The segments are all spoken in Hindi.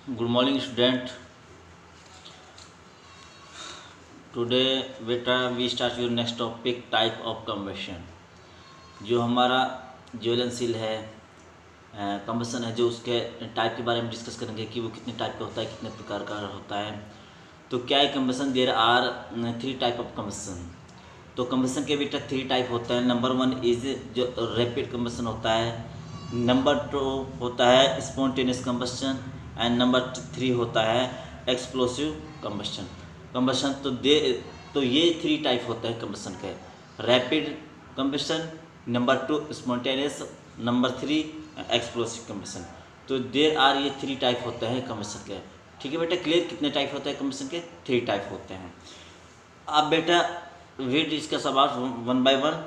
Good morning student. टुडे बेटा we start your next topic type of combustion. जो हमारा ज्वलनशील है कम्बशन है, जो उसके टाइप के बारे में डिस्कस करेंगे कि वो कितने टाइप का होता है, कितने प्रकार का होता है। तो क्या है combustion? There are 3 type of combustion. तो कम्बशन के बेटा 3 टाइप होता है। नंबर 1 इज जो रैपिड कम्बशन होता है, नंबर 2 होता है स्पॉन्टेनियस कम्बशन एंड नंबर 3 होता है एक्सप्लोसिव कम्बशन। तो ये 3 टाइप होते हैं कम्बशन के। Rapid combustion, number 2 spontaneous, number 3 explosive combustion. तो देयर आर ये 3 टाइप होते हैं कम्बशन के। ठीक है बेटा, क्लियर? कितने टाइप होते हैं कम्बशन के? 3 टाइप होते हैं। अब बेटा we discuss about one by one.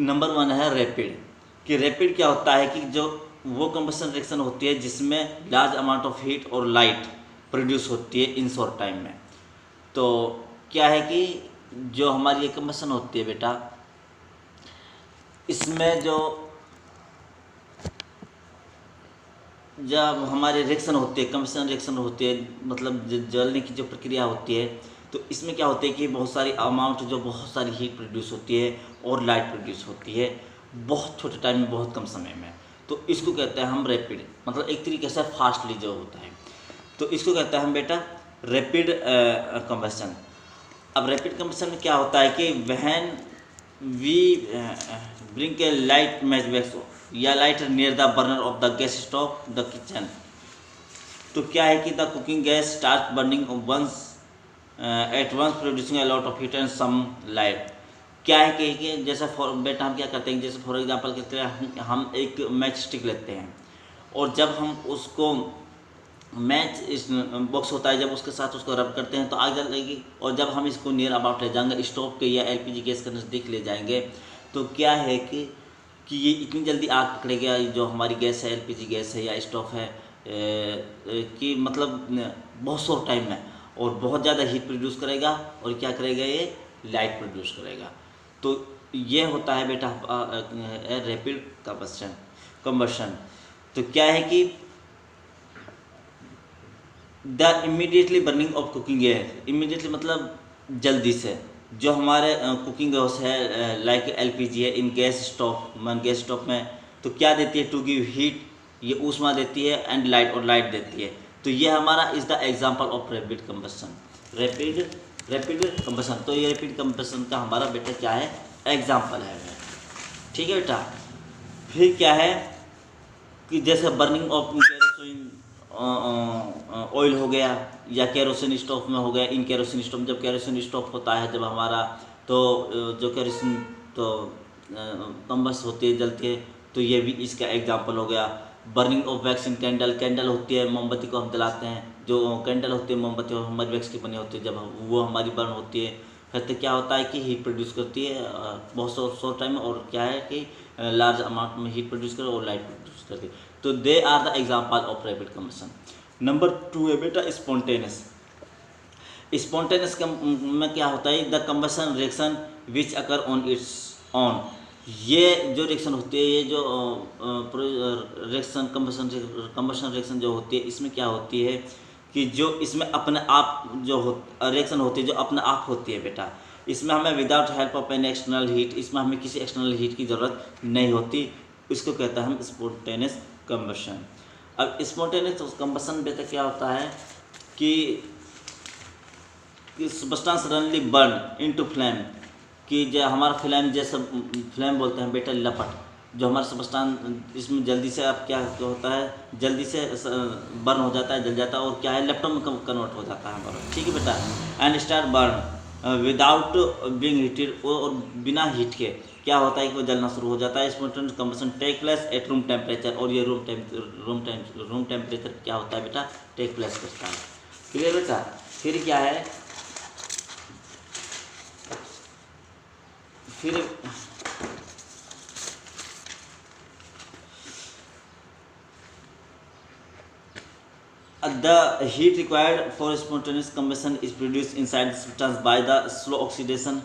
Number 1 है रैपिड। कि रैपिड क्या होता है कि जो वो कम्बशन रिएक्शन होती है जिसमें लार्ज अमाउंट ऑफ हीट और लाइट प्रोड्यूस होती है इन शॉर्ट टाइम में। तो क्या है कि जो हमारी ये कम्बशन होती है बेटा, इसमें जब हमारे रिएक्शन होती है, कम्बशन रिएक्शन होती है, मतलब जलने की जो प्रक्रिया होती है, तो इसमें क्या होता है कि बहुत सारी हीट प्रोड्यूस होती है और लाइट प्रोड्यूस होती है बहुत छोटे टाइम में, बहुत कम समय में। तो इसको कहते हैं हम रैपिड, मतलब एक तरीके से फास्टली जो होता है, तो इसको कहते हैं हम बेटा रैपिड कम्बशन। अब रैपिड कम्बशन में क्या होता है कि when we bring a light match wax या lighter near the burner of the gas stove the kitchen. तो क्या है कि the cooking gas start burning once at once producing a lot of heat and some light. क्या है कि जैसे बेटा हम क्या करते हैं, जैसे फॉर एग्जांपल कहते हैं हम एक मैच स्टिक लेते हैं और जब हम उसको मैच इस बॉक्स होता है, जब उसके साथ उसको रब करते हैं तो आग जल जाएगी। और जब हम इसको नियर अबाउट ले जाएंगे स्टोव के या एलपीजी गैस के नज़दीक ले जाएंगे, तो क्या है कि ये इतनी जल्दी आग पकड़ेगा, जो हमारी गैस है, एलपीजी गैस है या स्टोव है, कि मतलब बहुत शॉर्ट टाइम में और बहुत ज़्यादा हीट प्रोड्यूस करेगा और क्या करेगा, ये लाइट प्रोड्यूस करेगा। तो ये होता है बेटा रैपिड कम्बशन। तो क्या है कि the immediately burning of cooking air, immediately मतलब जल्दी से, जो हमारे कुकिंग गैस है लाइक एलपीजी है, इन गैस स्टोव में, तो क्या देती है? टू गिव हीट, ये ऊष्मा देती है, एंड लाइट, और लाइट देती है। तो ये हमारा is the example of rapid combustion, rapid combustion. तो ये रैपिड कम्बशन का हमारा बेटा क्या है? एग्जाम्पल है। ठीक है बेटा। फिर क्या है कि जैसे बर्निंग ऑफ केरोसिन ऑयल हो गया या केरोसिन स्टोव में हो गया। इन केरोसिन स्टोव, जब केरोसिन स्टोव होता है जब हमारा, तो जो केरोसिन तो कम्बस्ट होती है, जलती है, तो ये भी इसका एग्जांपल हो गया। Burning of wax in candle होती है, मोमबत्ती को हम जलाते हैं, जो कैंडल होती है मोमबत्ती हमारी वैक्स की बनी होती है, जब वो हमारी बर्न होती है, फिर तो क्या होता है कि हीट प्रोड्यूस करती है बहुत शॉर्ट टाइम में, और क्या है कि लार्ज अमाउंट में हीट प्रोड्यूस कर और लाइट प्रोड्यूस करती है। तो they are the example of rapid combustion. Number 2 है बेटा स्पॉन्टेनियस। स्पॉन्टेनियस में क्या होता है? The combustion reaction which occur on its own. ये जो रिएक्शन होती है, ये जो रिएक्शन कम्बशन रिएक्शन जो होती है, इसमें क्या होती है कि जो इसमें अपने आप जो रिएक्शन होती है, जो अपने आप होती है बेटा, इसमें हमें without help of an external heat, इसमें हमें किसी एक्सटर्नल हीट की ज़रूरत नहीं होती। इसको कहता है हम स्पॉन्टेनियस कम्बशन। अब स्पॉन्टेनियस कम्बशन बेटा क्या होता है कि substance suddenly burn into flame, कि जो हमारा फ्लेम, जैसे फ्लेम बोलते हैं बेटा लपट, जो हमारा सब्सटेंस इसमें जल्दी से अब क्या होता है, जल्दी से बर्न हो जाता है, जल जाता है, और क्या है लैपटॉप में कन्वर्ट हो जाता है हमारा। ठीक है बेटा। And start burn without being heated, और बिना हीट के क्या होता है कि वो जलना शुरू हो जाता है। Spontaneous combustion take place at room temperature, और ये रूम टेम्परेचर क्या होता है बेटा? टेक प्लेस करता है। क्लियर बेटा? फिर क्या है, फिर the heat required for spontaneous combustion is produced inside the substance by the slow oxidation।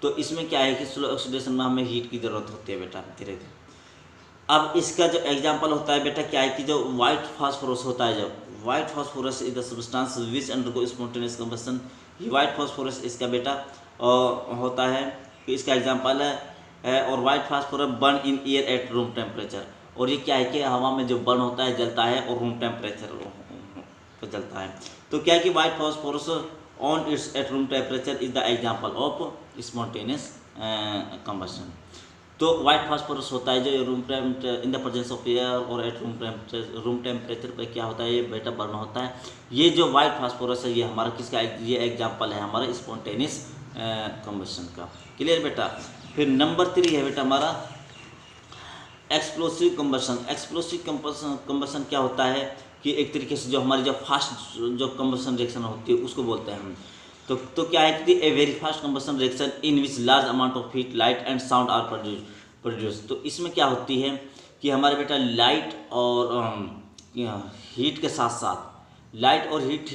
तो इसमें क्या है कि स्लो ऑक्सीडेशन में हमें हीट की ज़रूरत होती है बेटा धीरे धीरे। अब इसका जो एग्जांपल होता है बेटा क्या है कि जो वाइट फास्फोरस होता है, जब white phosphorus is the substance which undergo spontaneous combustion, ये वाइट फास्फोरस इसका बेटा होता है कि इसका एग्जांपल है। और white phosphorus burn in air at room temperature, और ये क्या है कि हवा में जो बर्न होता है जलता है और रूम टेम्परेचर पर जलता है। तो क्या है कि white phosphorus on it's eight room temperature is the example of spontaneous combustion. तो वाइट फास्फोरस होता है जो room temperature in the presence of air और एट रूम टेम्परेचर पे क्या होता है, ये बेटा बर्न होता है। ये जो वाइट फास्फोरस है ये हमारा किसका, ये एग्जांपल है हमारा स्पॉन्टेनियस कंबशन का। क्लियर बेटा। फिर नंबर 3 है बेटा हमारा एक्सप्लोसिव कंबशन। एक्सप्लोसिव कंबशन क्या होता है कि एक तरीके से जो हमारी जो फास्ट जो कंबशन रिएक्शन होती है उसको बोलते हैं हम। तो क्या है कि a very fast combustion reaction in which large amount of heat light and sound are produce. तो इसमें क्या होती है कि हमारे बेटा लाइट और हीट के साथ साथ लाइट और हीट